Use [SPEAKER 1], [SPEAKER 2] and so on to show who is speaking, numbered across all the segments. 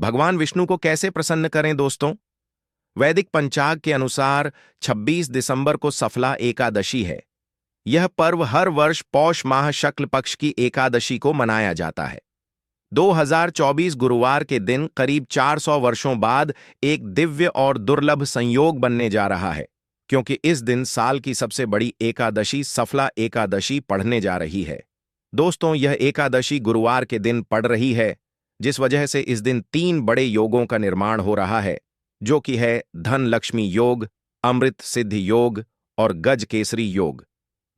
[SPEAKER 1] भगवान विष्णु को कैसे प्रसन्न करें दोस्तों? वैदिक पंचाग के अनुसार 26 दिसंबर को सफला एकादशी है। यह पर्व हर वर्ष पौष माह शुक्ल पक्ष की एकादशी को मनाया जाता है। 2024 गुरुवार के दिन करीब 400 वर्षों बाद एक दिव्य और दुर्लभ संयोग बनने जा रहा है, क्योंकि इस दिन साल की सबसे बड़ी एकादशी सफला एकादशी पड़ने जा रही है। दोस्तों, यह एकादशी गुरुवार के दिन पड़ रही है, जिस वजह से इस दिन 3 बड़े योगों का निर्माण हो रहा है, जो कि है धन लक्ष्मी योग, अमृत सिद्धि योग और गज केसरी योग।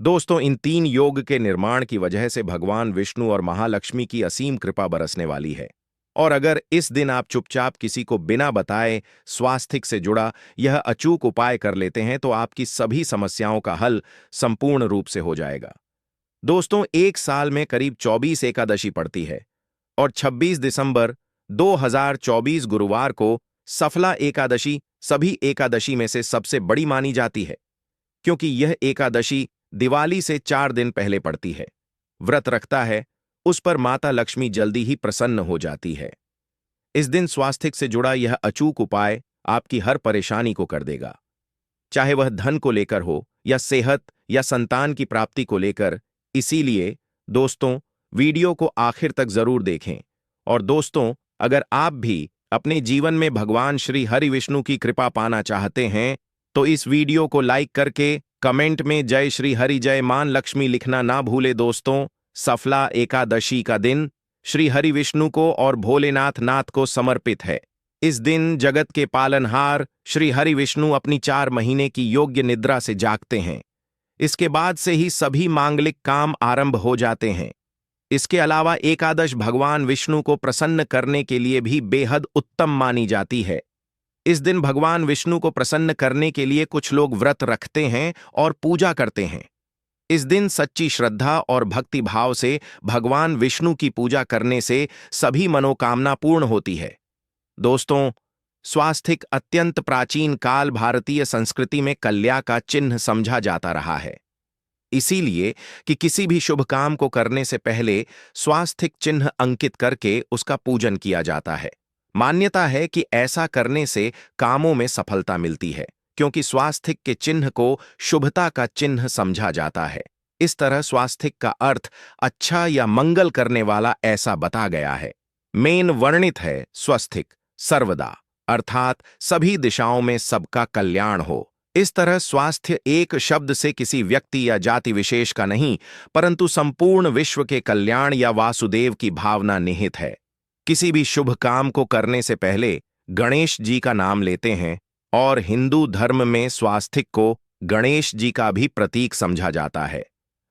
[SPEAKER 1] दोस्तों, इन 3 योग के निर्माण की वजह से भगवान विष्णु और महालक्ष्मी की असीम कृपा बरसने वाली है। और अगर इस दिन आप चुपचाप किसी को बिना बताए स्वास्थ्य से जुड़ा यह अचूक उपाय कर लेते हैं, तो आपकी सभी समस्याओं का हल संपूर्ण रूप से हो जाएगा। दोस्तों, एक साल में करीब 24 एकादशी पड़ती है और 26 दिसंबर 2024 गुरुवार को सफला एकादशी सभी एकादशी में से सबसे बड़ी मानी जाती है, क्योंकि यह एकादशी दिवाली से 4 दिन पहले पड़ती है। व्रत रखता है उस पर माता लक्ष्मी जल्दी ही प्रसन्न हो जाती है। इस दिन स्वास्थ्य से जुड़ा यह अचूक उपाय आपकी हर परेशानी को कर देगा, चाहे वह धन को लेकर हो या सेहत या संतान की प्राप्ति को लेकर। इसीलिए दोस्तों, वीडियो को आखिर तक जरूर देखें। और दोस्तों, अगर आप भी अपने जीवन में भगवान श्री हरि विष्णु की कृपा पाना चाहते हैं, तो इस वीडियो को लाइक करके कमेंट में जय श्री हरि जय मान लक्ष्मी लिखना ना भूले। दोस्तों, सफला एकादशी का दिन श्री हरि विष्णु को और भोलेनाथ नाथ को समर्पित है। इस दिन जगत के पालनहार श्री हरि विष्णु अपनी 4 महीने की योग्य निद्रा से जागते हैं। इसके बाद से ही सभी मांगलिक काम आरंभ हो जाते हैं। इसके अलावा एकादश भगवान विष्णु को प्रसन्न करने के लिए भी बेहद उत्तम मानी जाती है। इस दिन भगवान विष्णु को प्रसन्न करने के लिए कुछ लोग व्रत रखते हैं और पूजा करते हैं। इस दिन सच्ची श्रद्धा और भक्ति भाव से भगवान विष्णु की पूजा करने से सभी मनोकामना पूर्ण होती है। दोस्तों, स्वास्थिक अत्यंत प्राचीन काल भारतीय संस्कृति में कल्याण का चिन्ह समझा जाता रहा है। इसीलिए कि किसी भी शुभ काम को करने से पहले स्वास्थिक चिन्ह अंकित करके उसका पूजन किया जाता है। मान्यता है कि ऐसा करने से कामों में सफलता मिलती है, क्योंकि स्वास्थिक के चिन्ह को शुभता का चिन्ह समझा जाता है। इस तरह स्वास्थिक का अर्थ अच्छा या मंगल करने वाला ऐसा बता गया है। मेन वर्णित है स्वस्तिक सर्वदा, अर्थात सभी दिशाओं में सबका कल्याण हो। इस तरह स्वास्थ्य एक शब्द से किसी व्यक्ति या जाति विशेष का नहीं, परंतु संपूर्ण विश्व के कल्याण या वासुदेव की भावना निहित है। किसी भी शुभ काम को करने से पहले गणेश जी का नाम लेते हैं, और हिंदू धर्म में स्वास्तिक को गणेश जी का भी प्रतीक समझा जाता है।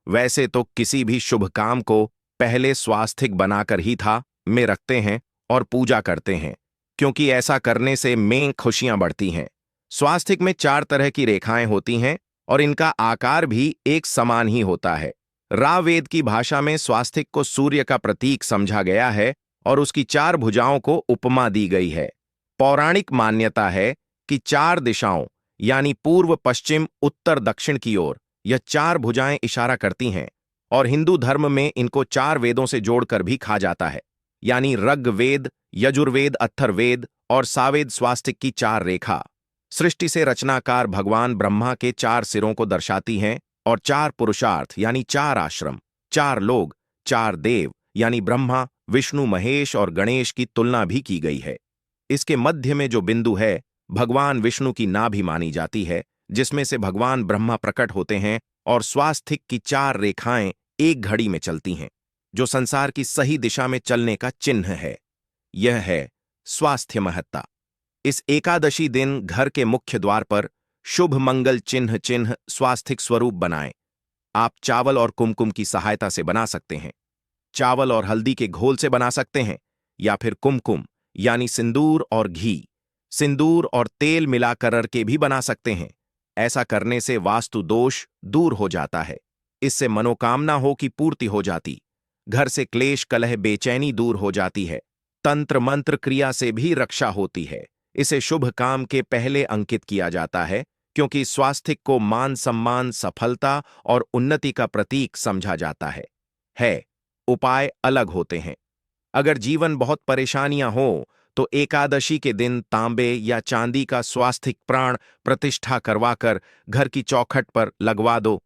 [SPEAKER 1] वैसे तो किसी भी शुभ काम को पहले स्वास्तिक बनाकर ही था में रखते हैं और पूजा करते हैं, क्योंकि ऐसा करने से में खुशियां बढ़ती हैं। स्वास्तिक में 4 तरह की रेखाएं होती हैं और इनका आकार भी एक समान ही होता है। रावेद की भाषा में स्वास्तिक को सूर्य का प्रतीक समझा गया है और उसकी 4 भुजाओं को उपमा दी गई है। पौराणिक मान्यता है कि 4 दिशाओं यानी पूर्व पश्चिम उत्तर दक्षिण की ओर यह 4 भुजाएं इशारा करती हैं, और हिंदू धर्म में इनको 4 वेदों से जोड़कर भी कहा जाता है, यानी ऋग्वेद, यजुर्वेद, अथर्ववेद और सावेद। स्वास्तिक की 4 रेखा सृष्टि से रचनाकार भगवान ब्रह्मा के 4 सिरों को दर्शाती हैं, और 4 पुरुषार्थ यानी 4 आश्रम, 4 लोग, 4 देव यानी ब्रह्मा, विष्णु, महेश और गणेश की तुलना भी की गई है। इसके मध्य में जो बिंदु है भगवान विष्णु की नाभि मानी जाती है, जिसमें से भगवान ब्रह्मा प्रकट होते हैं, और स्वास्तिक की 4 रेखाएं एक घड़ी में चलती हैं, जो संसार की सही दिशा में चलने का चिन्ह है। यह है स्वास्थ्य महत्ता। इस एकादशी दिन घर के मुख्य द्वार पर शुभ मंगल चिन्ह स्वास्तिक स्वरूप बनाएं। आप चावल और कुमकुम की सहायता से बना सकते हैं। चावल और हल्दी के घोल से बना सकते हैं, या फिर कुमकुम यानी सिंदूर और घी, सिंदूर और तेल मिलाकर के भी बना सकते हैं। ऐसा करने से वास्तु दोष दूर हो जाता है। इससे मनोकामना हो की पूर्ति हो जाती, घर से क्लेश कलह बेचैनी दूर हो जाती है, तंत्र मंत्र क्रिया से भी रक्षा होती है। इसे शुभ काम के पहले अंकित किया जाता है, क्योंकि स्वास्तिक को मान सम्मान, सफलता और उन्नति का प्रतीक समझा जाता है। उपाय अलग होते हैं। अगर जीवन बहुत परेशानियां हो तो एकादशी के दिन तांबे या चांदी का स्वास्तिक प्राण प्रतिष्ठा करवाकर घर की चौखट पर लगवा दो।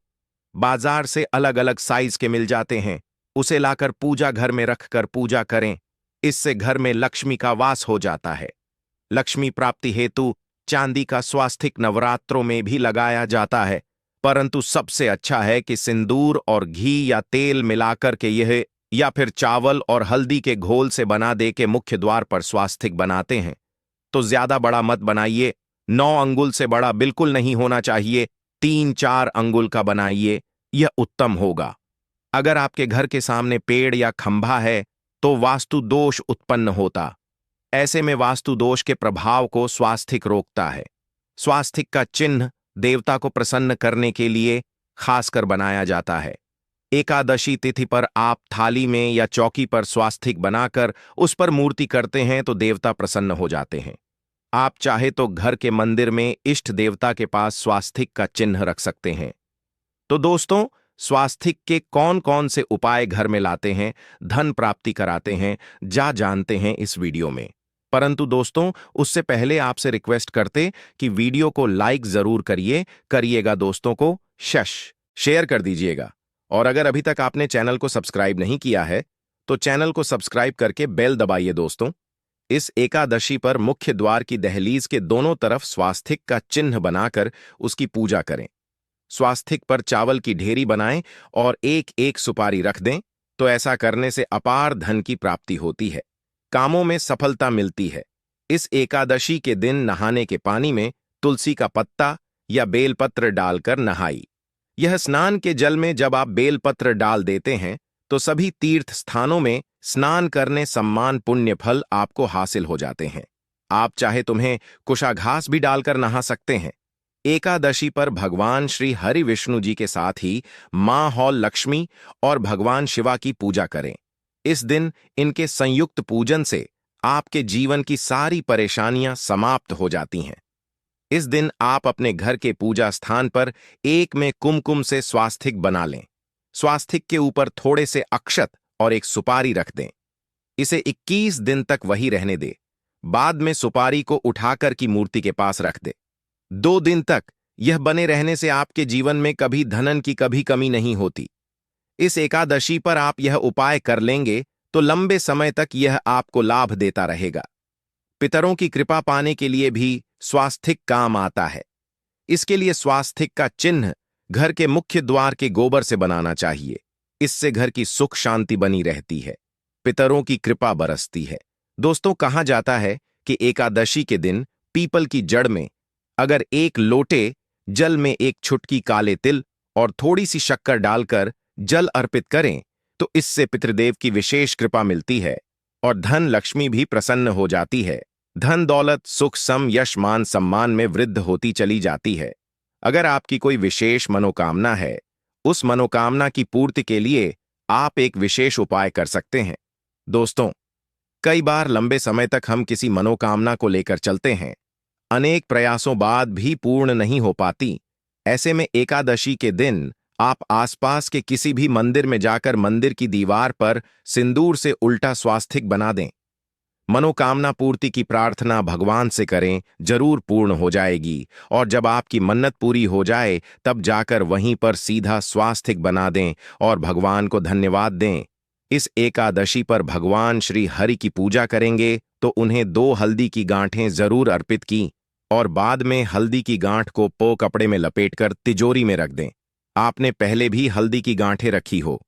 [SPEAKER 1] बाजार से अलग अलग साइज के मिल जाते हैं, उसे लाकर पूजा घर में रखकर पूजा करें। इससे घर में लक्ष्मी का वास हो जाता है। लक्ष्मी प्राप्ति हेतु चांदी का स्वास्तिक नवरात्रों में भी लगाया जाता है, परंतु सबसे अच्छा है कि सिंदूर और घी या तेल मिलाकर के यह या फिर चावल और हल्दी के घोल से बना दे के मुख्य द्वार पर स्वास्तिक बनाते हैं तो ज्यादा बड़ा मत बनाइए। 9 अंगुल से बड़ा बिल्कुल नहीं होना चाहिए, 3-4 अंगुल का बनाइए, यह उत्तम होगा। अगर आपके घर के सामने पेड़ या खंभा है तो वास्तु दोष उत्पन्न होता। ऐसे में वास्तु दोष के प्रभाव को स्वास्तिक रोकता है। स्वास्तिक का चिन्ह देवता को प्रसन्न करने के लिए खासकर बनाया जाता है। एकादशी तिथि पर आप थाली में या चौकी पर स्वास्तिक बनाकर उस पर मूर्ति करते हैं तो देवता प्रसन्न हो जाते हैं। आप चाहे तो घर के मंदिर में इष्ट देवता के पास स्वास्तिक का चिन्ह रख सकते हैं। तो दोस्तों, स्वास्तिक के कौन कौन से उपाय घर में लाते हैं, धन प्राप्ति कराते हैं, जानते हैं इस वीडियो में। परंतु दोस्तों, उससे पहले आपसे रिक्वेस्ट करते कि वीडियो को लाइक जरूर करिएगा, दोस्तों को शेयर कर दीजिएगा। और अगर अभी तक आपने चैनल को सब्सक्राइब नहीं किया है तो चैनल को सब्सक्राइब करके बेल दबाइए। दोस्तों, इस एकादशी पर मुख्य द्वार की दहलीज के दोनों तरफ स्वास्तिक का चिन्ह बनाकर उसकी पूजा करें। स्वास्तिक पर चावल की ढेरी बनाएं और एक एक सुपारी रख दें, तो ऐसा करने से अपार धन की प्राप्ति होती है, कामों में सफलता मिलती है। इस एकादशी के दिन नहाने के पानी में तुलसी का पत्ता या बेलपत्र डालकर नहाई। यह स्नान के जल में जब आप बेलपत्र डाल देते हैं तो सभी तीर्थ स्थानों में स्नान करने सम्मान पुण्य फल आपको हासिल हो जाते हैं। आप चाहे तुम्हें कुशाघास भी डालकर नहा सकते हैं। एकादशी पर भगवान श्री हरि विष्णु जी के साथ ही मां हौल लक्ष्मी और भगवान शिवा की पूजा करें। इस दिन इनके संयुक्त पूजन से आपके जीवन की सारी परेशानियां समाप्त हो जाती हैं। इस दिन आप अपने घर के पूजा स्थान पर एक में कुमकुम से स्वास्तिक बना लें। स्वास्तिक के ऊपर थोड़े से अक्षत और एक सुपारी रख दें। इसे 21 दिन तक वही रहने दे। बाद में सुपारी को उठाकर की मूर्ति के पास रख दे। 2 दिन तक यह बने रहने से आपके जीवन में कभी धनन की कभी कमी नहीं होती। इस एकादशी पर आप यह उपाय कर लेंगे तो लंबे समय तक यह आपको लाभ देता रहेगा। पितरों की कृपा पाने के लिए भी स्वास्तिक काम आता है। इसके लिए स्वास्तिक का चिन्ह घर के मुख्य द्वार के गोबर से बनाना चाहिए। इससे घर की सुख शांति बनी रहती है, पितरों की कृपा बरसती है। दोस्तों, कहा जाता है कि एकादशी के दिन पीपल की जड़ में अगर 1 लोटे जल में 1 चुटकी काले तिल और थोड़ी सी शक्कर डालकर जल अर्पित करें तो इससे पितृदेव की विशेष कृपा मिलती है और धन लक्ष्मी भी प्रसन्न हो जाती है। धन दौलत सुख सम यश मान सम्मान में वृद्धि होती चली जाती है। अगर आपकी कोई विशेष मनोकामना है, उस मनोकामना की पूर्ति के लिए आप एक विशेष उपाय कर सकते हैं। दोस्तों, कई बार लंबे समय तक हम किसी मनोकामना को लेकर चलते हैं, अनेक प्रयासों बाद भी पूर्ण नहीं हो पाती। ऐसे में एकादशी के दिन आप आसपास के किसी भी मंदिर में जाकर मंदिर की दीवार पर सिंदूर से उल्टा स्वास्तिक बना दें। मनोकामना पूर्ति की प्रार्थना भगवान से करें, जरूर पूर्ण हो जाएगी। और जब आपकी मन्नत पूरी हो जाए तब जाकर वहीं पर सीधा स्वास्तिक बना दें और भगवान को धन्यवाद दें। इस एकादशी पर भगवान श्री हरि की पूजा करेंगे तो उन्हें 2 हल्दी की गांठें जरूर अर्पित की और बाद में हल्दी की गांठ को कपड़े में लपेटकर तिजोरी में रख दें। आपने पहले भी हल्दी की गांठें रखी हो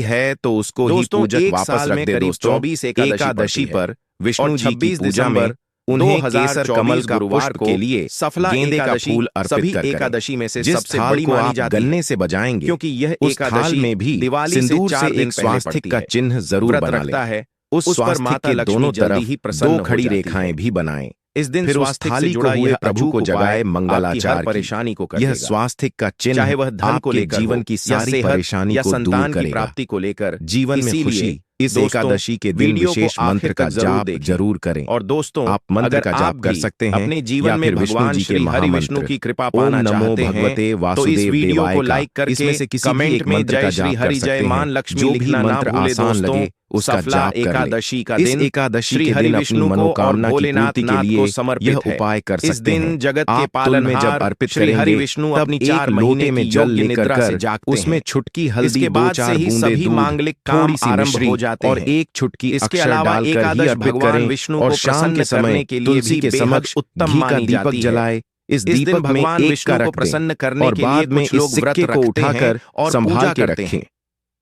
[SPEAKER 1] है तो उसको ही पूजक वापस रख दे। दोस्तों, 24 एकादशी पर विष्णु जी की पूजा में उन्हें केसर कमल का पुष्प के लिए सफला गेंदे का फूल अर्पित कर एकादशी में से सबसे बड़ी मानी जाती है। गन्ने से बजाएंगे क्योंकि यह एकादशी में भी सिंदूर से एक स्वास्तिक का चिन्ह जरूर बना है। उस स्वास्तिक के दोनों तरफ 2 खड़ी रेखाएं भी बनाएं। इस दिन फिर उस थाली को हुए प्रभु को जगाए मंगलाचार परेशानी को कर। यह स्वास्तिक का चिन्ह चाहे वह धन को लेकर जीवन की सारी परेशानी को दूर करेगा, प्राप्ति को लेकर जीवन में खुशी इस एकादशी के दिन विशेष मंत्र का जाप जरूर करें। और दोस्तों, आप मंत्र का जाप कर सकते हैं अपने जीवन में भगवान श्री हरि विष्णु की कृपा पाना चाहते हैं तो इस वीडियो को लाइक करके कमेंट में जय श्री हरि जय मान लक्ष्मी लिखना ना भूले दोस्तों। सफला एकादशी का दिन श्री हरि विष्णु को और भोलेनाथ नाथ को समर्पित है। उपाय कर सकते हैं। इस दिन जगत के पालनहार श्री हरि विष्णु अपनी 4 महीने में जल निद्रा से जागते हैं। उसमें छुटकी हल्दी 2-4 बूंदे सभी मांगलिक काम आरंभ हो जाते हैं और एक छुटकी इसके अलावा एकादश भगवान विष्णु को प्रसन्न करने के लिए तुलसी के समक्ष उत्तम मानी जाती है। इस दिन भगवान विष्णु को प्रसन्न करने के लिए कुछ लोग व्रत रखते हैं और पूजा करते हैं।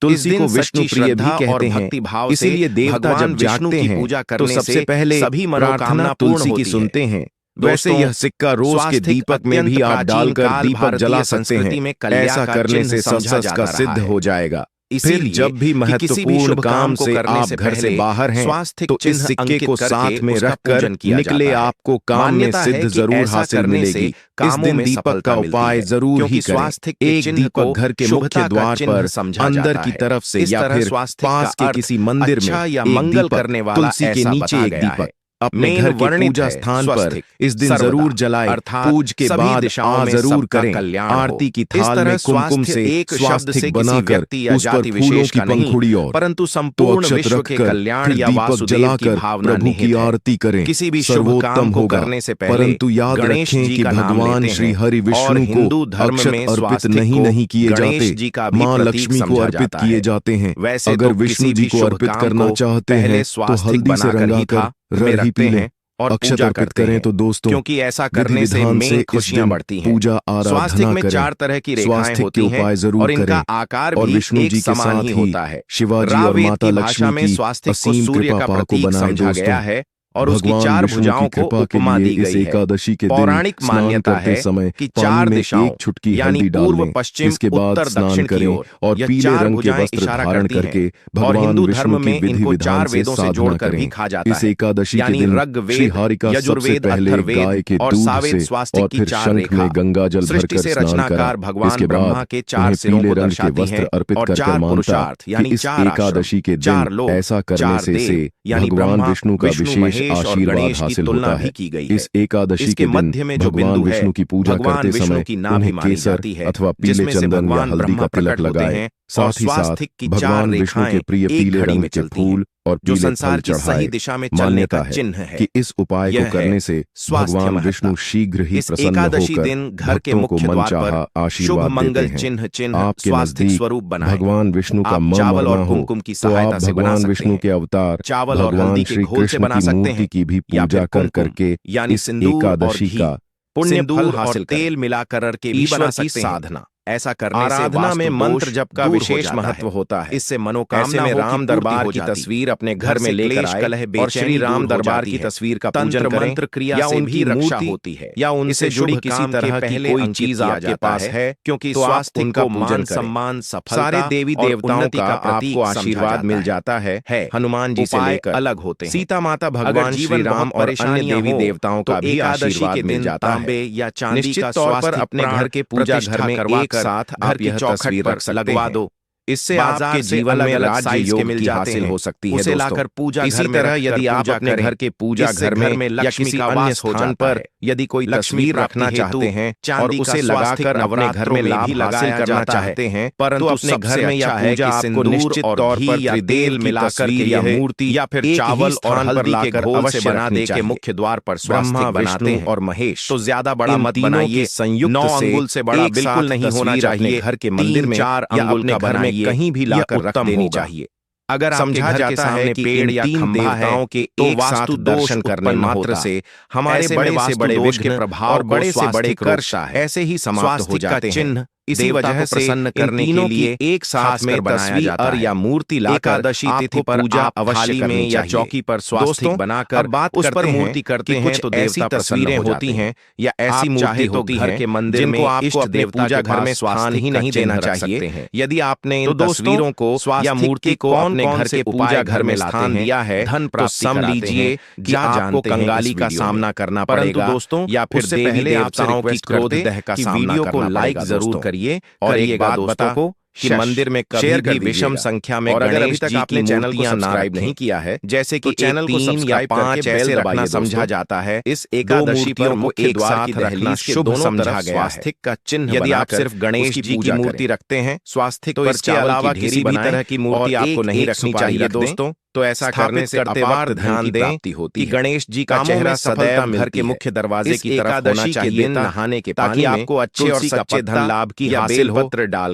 [SPEAKER 1] तुलसी को विष्णु प्रिय भी कहते हैं, इसीलिए देवता जब जागते हैं तो सबसे पहले सभी मनोकामना तुलसी की सुनते हैं। वैसे यह सिक्का रोज के दीपक में भी आप डालकर दीपक जला सकते हैं। ऐसा करने से सक्सेस का सिद्ध हो जाएगा। फिर जब भी महत्वपूर्ण काम से आप घर से बाहर हैं तो इस सिक्के को साथ में रखकर निकले, आपको काम में सिद्ध जरूर हासिल मिलेगी। इस दिन दीपक का उपाय जरूर ही करें। एक दीपक घर के मुख्य द्वार पर अंदर की तरफ से या फिर पास के किसी मंदिर में या मंगल करने वाला तुलसी के नीचे एक दीपक अपने घर के पूजा स्थान पर इस दिन जरूर जलाएं। पूज के बाद जरूर करें। आरती की थाल में कुमकुम से एक शब्द से बनाकर उस पर फूलों की पंखुड़ी और परंतु संपूर्ण विश्व के कल्याण या वासुदेव की भावना प्रभु की आरती करें। किसी भी शुभ काम को करने से पहले परंतु याद रखें कि भगवान श्री हरि विष्णु को अक्षत अर्पित नहीं किए जाते, माँ लक्ष्मी को अर्पित किए जाते हैं। अगर विष्णु जी को अर्पित करना चाहते हैं तो हल्दी से रंगाकर रही पी लें और अक्षत अर्पित करें तो दोस्तों, क्योंकि ऐसा करने से मेन खुशियां बढ़ती हैं। पूजा आराधना में 4 तरह की रेखाएं होती हैं और इनका आकार भी विष्णु जी के साथ ही होता है। शिवाजी और माता लक्ष्मी की असीम सूर्य का प्रतीक समझा गया है और उसकी 4 भुजाओं को उपमा दी गई है। एकादशी के पौराणिक मान्यता है कि 4 दिशाओं यानी पूर्व पश्चिम उत्तर दक्षिण की ओर और पीले रंग के वस्त्र धारण करके और हिंदू धर्म में इनको 4 वेदों से जोड़कर भी खा जाता है। इस एकादशी यानी ऋग्वेद, यजुर्वेद, अथर्ववेद और सावेद स्वास्तिक की 4 रेखा गंगाजल सृष्टि से रचनाकार भगवान ब्रह्मा के 4 सिरों को दर्शाती हैं और 4 पुरुषार्थ यानी 4 एकादशी के दिन ऐसा करने से यानी भगवान विष्णु का विशेष आशीर्वाद हासिल होता है। इस एकादशी के मध्य में जो भगवान विष्णु की पूजा करते समय उन्हें केसर अथवा पीले चंदन या हल्दी का तिलक लगाएं। साथ ही साथ भगवान विष्णु के प्रिय पीले रंग के फूल और जो संसार की सही दिशा में चलने का चिन्ह है कि इस उपाय को करने से भगवान विष्णु शीघ्र ही प्रसन्न होकर घर के मुख्य द्वार पर आशीर्वाद देते हैं। आपके नजदीक स्वरूप बनाएं। भगवान विष्णु का चावल और कुमकुम की सहायता से भगवान विष्णु के अवतार चावल और हल्दी के घोल से बना सकते हैं की भी पूजा करके यानी एकादशी का पुण्य फल हासिल तेल मिलाकर के भी बना सकते हैं। साधना ऐसा करने से आराधना में मंत्र जप का विशेष महत्व होता है। इससे मनोकामना में राम दरबार की तस्वीर अपने घर में लेकर आए और श्री राम दरबार की तस्वीर का पूजन करें। मंत्र क्रिया से भी रक्षा होती है या उनसे जुड़ी किसी तरह की कोई चीज आपके पास है, क्योंकि स्वास्थ्य उनका मान सम्मान सारे देवी देवताओं का आपको आशीर्वाद मिल जाता है। हनुमान जी से लेकर अलग होते हैं, सीता माता भगवान श्री राम और अन्य देवी देवताओं का भी आशीर्वाद मिल जाता है। या चांदी का स्वास्थ्य पर अपने घर के पूजा घर में एक साथ आप यह तस्वीर लगवा दो। इससे आपके जीवन में अलग साइज के मिल जाते हैं, हो सकती है उसे लाकर पूजा इसी तरह यदि आप अपने घर के पूजा घर में या किसी अन्य स्थान पर यदि कोई तस्वीर रखना चाहते हैं और उसे लगाकर अपने घर में लाभ हासिल करना चाहते हैं, परंतु अपने घर में या पूजा आपको निश्चित तौर पर या तेल मिलाकर या मूर्ति या फिर चावल और हल्दी के घोल से बना दे के मुख्य द्वार पर ब्रह्मा बनाते हैं और महेश, तो ज्यादा बड़ा मत बनाइए। संयुक्त 9 अंगुल से बड़ा बिल्कुल नहीं होना चाहिए। घर के मंदिर में 4 अंगुल का बनाइए, कहीं भी लाकर रख देनी चाहिए। अगर समझा जाता है कि पेड़ या खंभा है के तो वास्तु दर्शन करने मात्र से हमारे बड़े से बड़े विघ्न के प्रभाव और बड़े से बड़े कर्ष ऐसे ही समाप्त हो जाते हैं। इसी वजह से प्रसन्न करने के लिए एक साथ में तस्वीर या मूर्ति लाकर एकादशी तिथि पर पूजा अवश्य में या चौकी पर स्वास्तिक बनाकर बात उस पर मूर्ति करते हैं तो देवता तस्वीरें होती हैं या ऐसी मूर्ति होती है के मंदिर में आपको अपने पूजा घर में स्थान ही नहीं देना चाहिए। यदि आपने इन तस्वीरों को या मूर्ति को अपने घर के पूजा घर में स्थान दिया है, धन प्राप्ति सम लीजिए कि आपको कंगाली का सामना करना पड़ेगा दोस्तों, या फिर पहले आप देवताओं की क्रोध दह का सामना करना पड़ेगा। लाइक जरूर करिए और एक बात दोस्तों को कि मंदिर में कभी भी विषम संख्या में गणेश जी की मूर्तियां सब्सक्राइब नहीं किया है, जैसे कि चैनल को 3 या 5 ऐसे रखना समझा जाता है। इस एकादशी पर मुख्य द्वार की रखना शुभ समझा गया है। स्वास्तिक का चिन्ह यदि आप सिर्फ गणेश जी की मूर्ति रखते हैं स्वास्तिक तो इसके अलावा किसी भी तरह की मूर्ति आपको नहीं रखनी चाहिए दोस्तों। तो ऐसा करने से अपार ध्यान दें कि गणेश जी का चेहरा सदैव घर के मुख्य दरवाजे की तरफ होना चाहिए नहाने के ताकि आपको अच्छे और सच्चे धन लाभ की हासिल हो।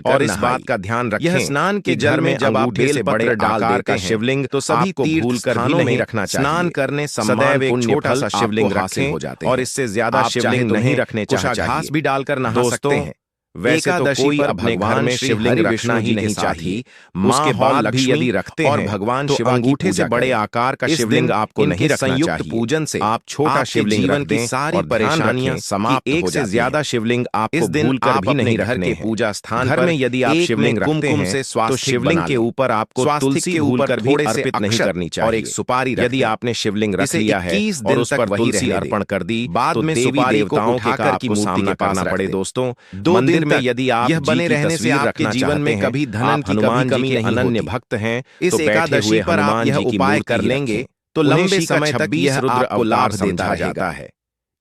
[SPEAKER 1] और इस बात का ध्यान रखें यह स्नान के जल में जब आप बेल बड़े आकार का शिवलिंग तो सभी को भूलकर भी नहीं रखना चाहिए। स्नान करने सदैव एक छोटा सा शिवलिंग रखें और इससे ज्यादा शिवलिंग नहीं रखने चाहिए। घास भी डालकर नहा सकते हैं। वैसे तो कोई अपने घर में शिवलिंग रखना ही नहीं चाहिए, उसके बाद भी यदि रखते हैं और भगवान शिव अंगूठे से बड़े आकार का शिवलिंग आपको नहीं रखना चाहिए। पूजन से आप छोटा शिवलिंग जीवन की सारी परेशानियां समाप्त हो जाती हैं। ज्यादा शिवलिंग आप इस दिन आप नहीं रखने के पूजा स्थान घर में यदि आप शिवलिंग रखते हैं तो शिवलिंग के ऊपर आपको तुलसी भूलकर भी अर्पित नहीं करनी चाहिए और एक सुपारी यदि आपने शिवलिंग रख लिया है और उस पर तुलसी अर्पण कर दी बाद में देवी देवताओं के आपको सामना करना पड़े। दोस्तों 2 दिन में यदि आप यह बने रहने से आपके जीवन में कभी धन की कमी नहीं अनन्य भक्त हैं इस एकादशी पर आप यह उपाय कर लेंगे तो लंबे समय तक यह आपको लाभ देता जाता है।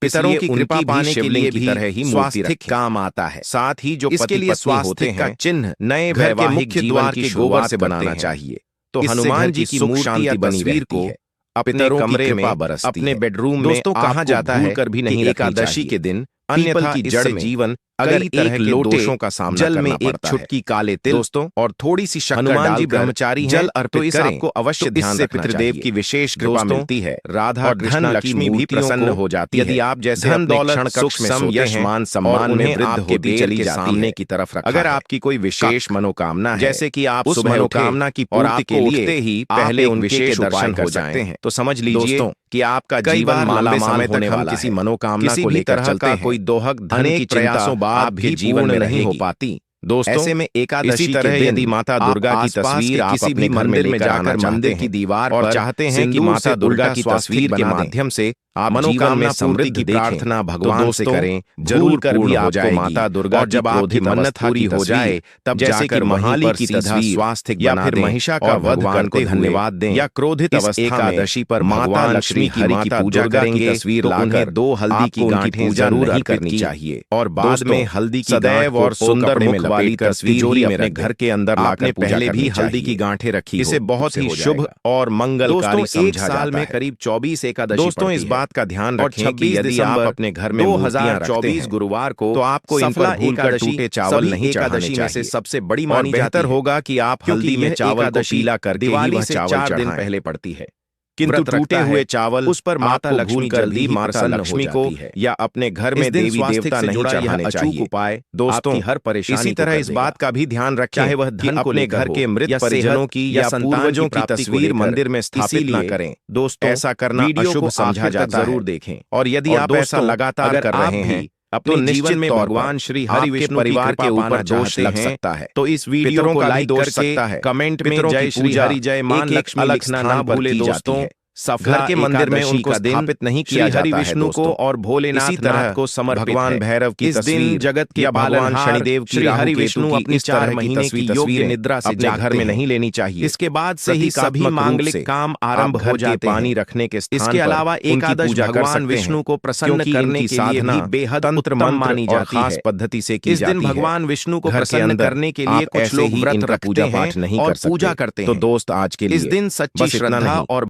[SPEAKER 1] पितरों की कृपा पाने के लिए भी स्वास्तिक काम आता है। साथ ही जो इसके लिए स्वास्तिक का चिन्ह नए घर के मुख्य द्वार के गोबर से बनाना चाहिए। तो हनुमान जी की मूर्ति या तस्वीर को अपने कमरे में अपने बेडरूम में कहा जाता है कर भी नहीं एकादशी के दिन अन्यथा की जड़ में जीवन अगर तरह के दोषों का सामना जल में एक चुटकी काले तिल दोस्तों और थोड़ी सी शक्कर हनुमान जी ब्रह्मचारी जल अर्पित करें आपको अवश्य ध्यान से पितृदेव की विशेष कृपा मिलती है। राधा और धन लक्ष्मी भी प्रसन्न हो जाती है। यदि आप जैसे धन दौलत सुख यश मान सम्मान में वृद्ध होती चली सामने की तरफ रखा। अगर आपकी कोई विशेष मनोकामना है जैसे कि आप उस मनोकामना की पूर्ति के लिए ही पहले उन विशेष दर्शन हो सकते हैं तो समझ लीजिए कि आपका जीवन लंबे समय तक हम किसी मनोकामना को लेकर चलते हैं कोई दोहक धन की प्रयासों बाद भी जीवन में नहीं हो पाती। दोस्तों ऐसे में एकादशी तरह यदि माता दुर्गा की तस्वीर किसी भी मंदिर में जाकर मंदिर की दीवार और चाहते हैं कि माता दुर्गा की तस्वीर के माध्यम से आप मनोकामना समृद्धि की प्रार्थना भगवान से करें जरूर कर भी आपको माता दुर्गा और जब आपकी मन्नत पूरी हो जाए तब जैसे कि महाली की तस्वीर स्वास्थ्य या फिर महिषा का वध करके धन्यवाद दें या क्रोधित एकादशी पर माता लक्ष्मी की माता पूजा करेंगे तस्वीर लाकर 2 हल्दी की गांठें जरूर नहीं करनी चाहिए और बाद में हल्दी की सदैव और सुंदर मुख वाली तस्वीर अपने घर के अंदर लाकर पहले भी हल्दी की गांठें रखी। इसे बहुत ही शुभ और मंगलकारी समझा जाता है। में करीब 24 एकादशी दोस्तों इस बात का ध्यान रखें कि यदि आप अपने घर में 2024 गुरुवार को तो आपको सफला एकादशी टूटे चावल नहीं एकादशी में से सबसे बड़ी मानी जाती है। होगा कि आप हल्दी में चावल को पीला कर दिवाली से 4 दिन पहले पड़ती है किंतु टूटे हुए चावल उस पर माता लक्ष्मी जल्दी माता लक्ष्मी को या अपने घर में देवी देवता नहीं चढ़ाने चाहिए। उपाय दोस्तों हर परेशानी इसी तरह इस बात का भी ध्यान रखें चाहे वह धन अपने घर के मृत परिजनों की या पूर्वजों की तस्वीर मंदिर में स्थापित न करें। दोस्तों ऐसा करना अशुभ समझा जाता है। जरूर देखें और यदि आप ऐसा लगातार कर रहे हैं अपने जीवन में भगवान श्री हरि विष्णु परिवार के ऊपर दोष लग सकता है तो इस वीडियो को लाइक कर सकता है कमेंट में जय श्री हरि जय मान लक्ष्मी लिखना ना भूले दोस्तों। घर के मंदिर में उनको स्थापित नहीं किया जाता है। विष्णु को और भोलेनाथ इसी तरह को समर्पित भगवान भैरव की तस्वीर जगत के भगवान शनिदेव श्री हरि विष्णु अपनी 4 महीने की योग्य निद्रा से घर में नहीं लेनी चाहिए। इसके बाद से ही सभी मांगलिक काम आरंभ हो जाते पानी रखने के स्थान। इसके अलावा एकादश भगवान विष्णु को प्रसन्न करने की साधना बेहद तंत्र मानी जाती है पद्धति से की जाती है। इस दिन भगवान विष्णु को प्रसन्न करने के लिए कुछ लोग व्रत रखते हैं और पूजा करते हैं। तो दोस्त आज के लिए इस दिन सच्ची श्रद्धा और